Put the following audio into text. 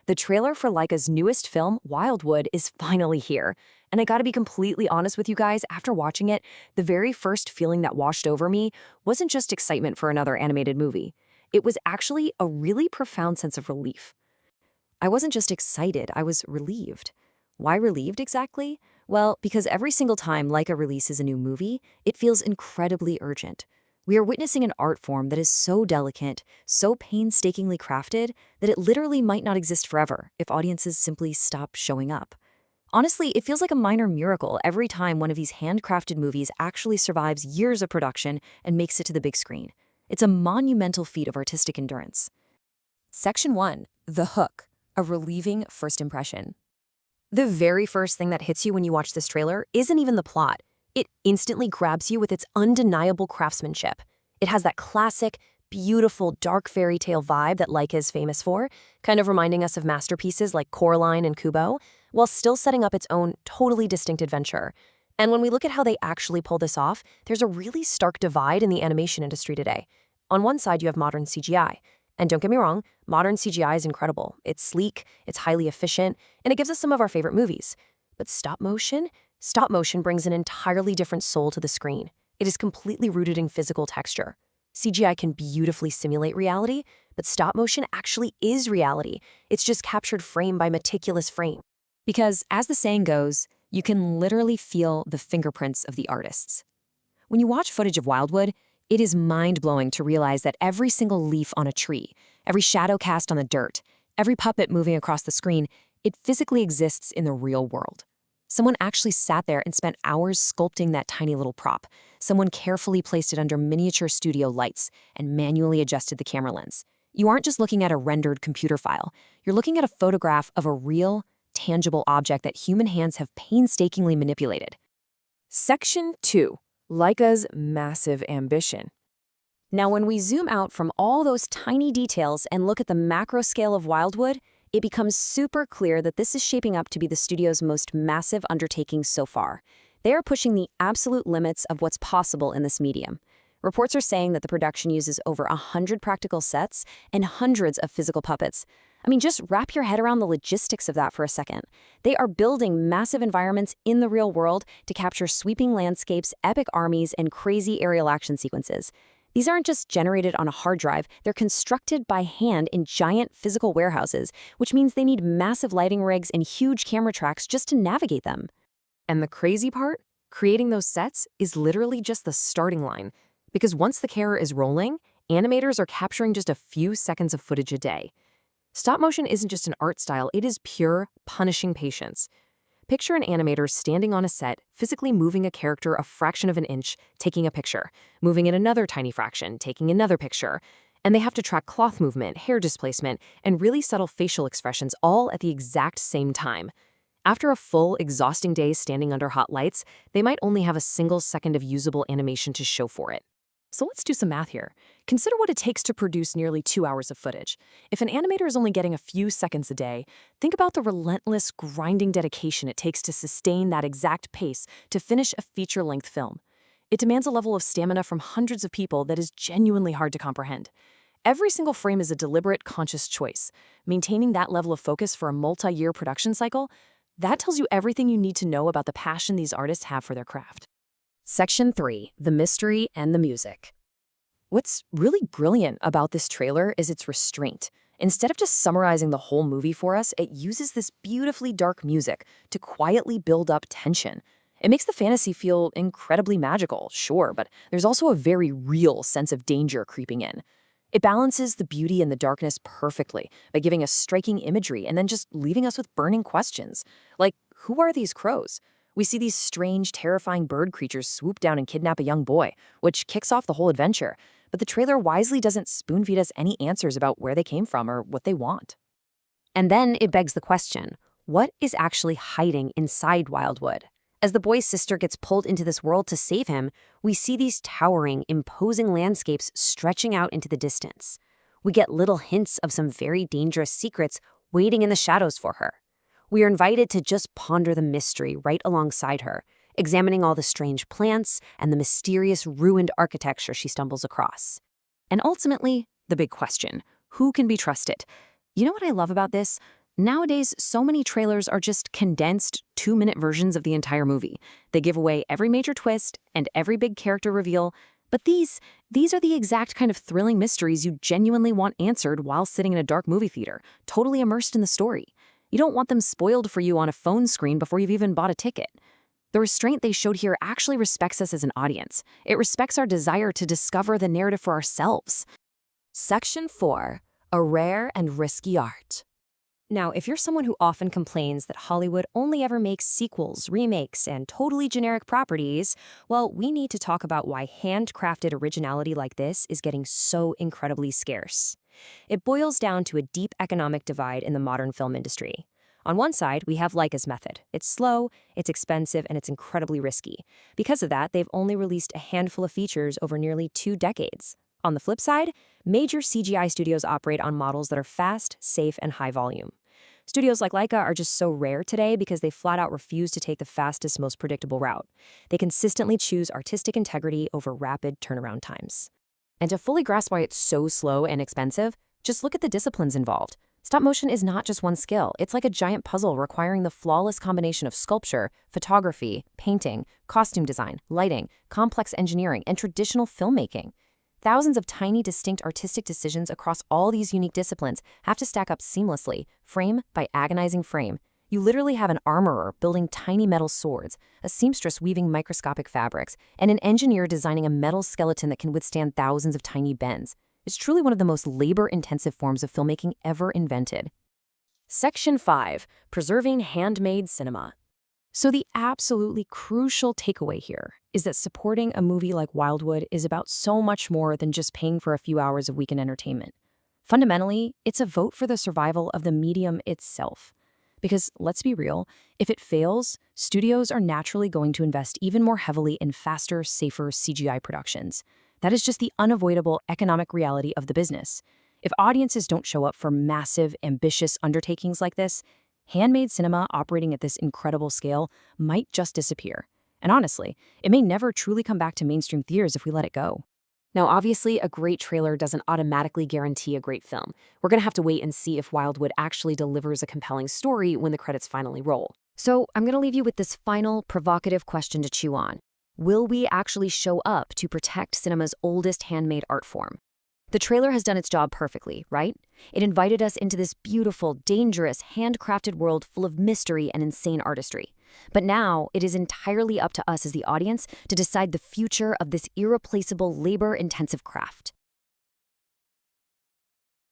The trailer for Laika's newest film, Wildwood, is finally here. And I gotta be completely honest with you guys, after watching it, the very first feeling that washed over me wasn't just excitement for another animated movie. It was actually a really profound sense of relief. I wasn't just excited, I was relieved. Why relieved exactly? Well, because every single time Laika releases a new movie, it feels incredibly urgent. We are witnessing an art form that is so delicate, so painstakingly crafted, that it literally might not exist forever if audiences simply stop showing up. Honestly, it feels like a minor miracle every time one of these handcrafted movies actually survives years of production and makes it to the big screen. It's a monumental feat of artistic endurance. Section 1. The Hook. A relieving first impression. The very first thing that hits you when you watch this trailer isn't even the plot. It instantly grabs you with its undeniable craftsmanship. It has that classic, beautiful, dark fairy tale vibe that Laika is famous for, kind of reminding us of masterpieces like Coraline and Kubo, while still setting up its own totally distinct adventure. And when we look at how they actually pull this off, there's a really stark divide in the animation industry today. On one side, you have modern CGI. And don't get me wrong, modern CGI is incredible. It's sleek, it's highly efficient, and it gives us some of our favorite movies. But stop motion? Stop motion brings an entirely different soul to the screen. It is completely rooted in physical texture. CGI can beautifully simulate reality, but stop motion actually is reality. It's just captured frame by meticulous frame. Because, as the saying goes, you can literally feel the fingerprints of the artists. When you watch footage of Wildwood, it is mind-blowing to realize that every single leaf on a tree, every shadow cast on the dirt, every puppet moving across the screen, it physically exists in the real world. Someone actually sat there and spent hours sculpting that tiny little prop. Someone carefully placed it under miniature studio lights and manually adjusted the camera lens. You aren't just looking at a rendered computer file. You're looking at a photograph of a real, tangible object that human hands have painstakingly manipulated. Section 2. Laika's massive ambition. Now, when we zoom out from all those tiny details and look at the macro scale of Wildwood, it becomes super clear that this is shaping up to be the studio's most massive undertaking so far. They are pushing the absolute limits of what's possible in this medium. Reports are saying that the production uses over 100 practical sets and hundreds of physical puppets. I mean, just wrap your head around the logistics of that for a second. They are building massive environments in the real world to capture sweeping landscapes, epic armies, and crazy aerial action sequences. These aren't just generated on a hard drive, they're constructed by hand in giant physical warehouses, which means they need massive lighting rigs and huge camera tracks just to navigate them. And the crazy part? Creating those sets is literally just the starting line. Because once the camera is rolling, animators are capturing just a few seconds of footage a day. Stop motion isn't just an art style, it is pure, punishing patience. Picture an animator standing on a set, physically moving a character a fraction of an inch, taking a picture, moving it another tiny fraction, taking another picture, and they have to track cloth movement, hair displacement, and really subtle facial expressions all at the exact same time. After a full, exhausting day standing under hot lights, they might only have a single second of usable animation to show for it. So let's do some math here. Consider what it takes to produce nearly 2 hours of footage. If an animator is only getting a few seconds a day, think about the relentless, grinding dedication it takes to sustain that exact pace to finish a feature-length film. It demands a level of stamina from hundreds of people that is genuinely hard to comprehend. Every single frame is a deliberate, conscious choice. Maintaining that level of focus for a multi-year production cycle, that tells you everything you need to know about the passion these artists have for their craft. Section 3. The Mystery and the Music. What's really brilliant about this trailer is its restraint. Instead of just summarizing the whole movie for us, it uses this beautifully dark music to quietly build up tension. It makes the fantasy feel incredibly magical, sure, but there's also a very real sense of danger creeping in. It balances the beauty and the darkness perfectly by giving us striking imagery and then just leaving us with burning questions. Like, who are these crows? We see these strange, terrifying bird creatures swoop down and kidnap a young boy, which kicks off the whole adventure. But the trailer wisely doesn't spoon-feed us any answers about where they came from or what they want. And then it begs the question, what is actually hiding inside Wildwood? As the boy's sister gets pulled into this world to save him, we see these towering, imposing landscapes stretching out into the distance. We get little hints of some very dangerous secrets waiting in the shadows for her. We are invited to just ponder the mystery right alongside her, examining all the strange plants and the mysterious ruined architecture she stumbles across. And ultimately, the big question, who can be trusted? You know what I love about this? Nowadays, so many trailers are just condensed 2-minute versions of the entire movie. They give away every major twist and every big character reveal, but these are the exact kind of thrilling mysteries you genuinely want answered while sitting in a dark movie theater, totally immersed in the story. You don't want them spoiled for you on a phone screen before you've even bought a ticket. The restraint they showed here actually respects us as an audience. It respects our desire to discover the narrative for ourselves. Section 4. A rare and risky art. Now, if you're someone who often complains that Hollywood only ever makes sequels, remakes, and totally generic properties, well, we need to talk about why handcrafted originality like this is getting so incredibly scarce. It boils down to a deep economic divide in the modern film industry. On one side, we have Laika's method. It's slow, it's expensive, and it's incredibly risky. Because of that, they've only released a handful of features over nearly 2 decades. On the flip side, major CGI studios operate on models that are fast, safe, and high volume. Studios like Laika are just so rare today because they flat out refuse to take the fastest, most predictable route. They consistently choose artistic integrity over rapid turnaround times. And to fully grasp why it's so slow and expensive, just look at the disciplines involved. Stop motion is not just one skill. It's like a giant puzzle requiring the flawless combination of sculpture, photography, painting, costume design, lighting, complex engineering, and traditional filmmaking. Thousands of tiny, distinct artistic decisions across all these unique disciplines have to stack up seamlessly, frame by agonizing frame. You literally have an armorer building tiny metal swords, a seamstress weaving microscopic fabrics, and an engineer designing a metal skeleton that can withstand thousands of tiny bends. It's truly one of the most labor-intensive forms of filmmaking ever invented. Section 5. Preserving handmade cinema. So the absolutely crucial takeaway here is that supporting a movie like Wildwood is about so much more than just paying for a few hours of weekend entertainment. Fundamentally, it's a vote for the survival of the medium itself. Because, let's be real, if it fails, studios are naturally going to invest even more heavily in faster, safer CGI productions. That is just the unavoidable economic reality of the business. If audiences don't show up for massive, ambitious undertakings like this, handmade cinema operating at this incredible scale might just disappear. And honestly, it may never truly come back to mainstream theaters if we let it go. Now, obviously, a great trailer doesn't automatically guarantee a great film. We're going to have to wait and see if Wildwood actually delivers a compelling story when the credits finally roll. So I'm going to leave you with this final, provocative question to chew on. Will we actually show up to protect cinema's oldest handmade art form? The trailer has done its job perfectly, right? It invited us into this beautiful, dangerous, handcrafted world full of mystery and insane artistry. But now, it is entirely up to us as the audience to decide the future of this irreplaceable, labor-intensive craft.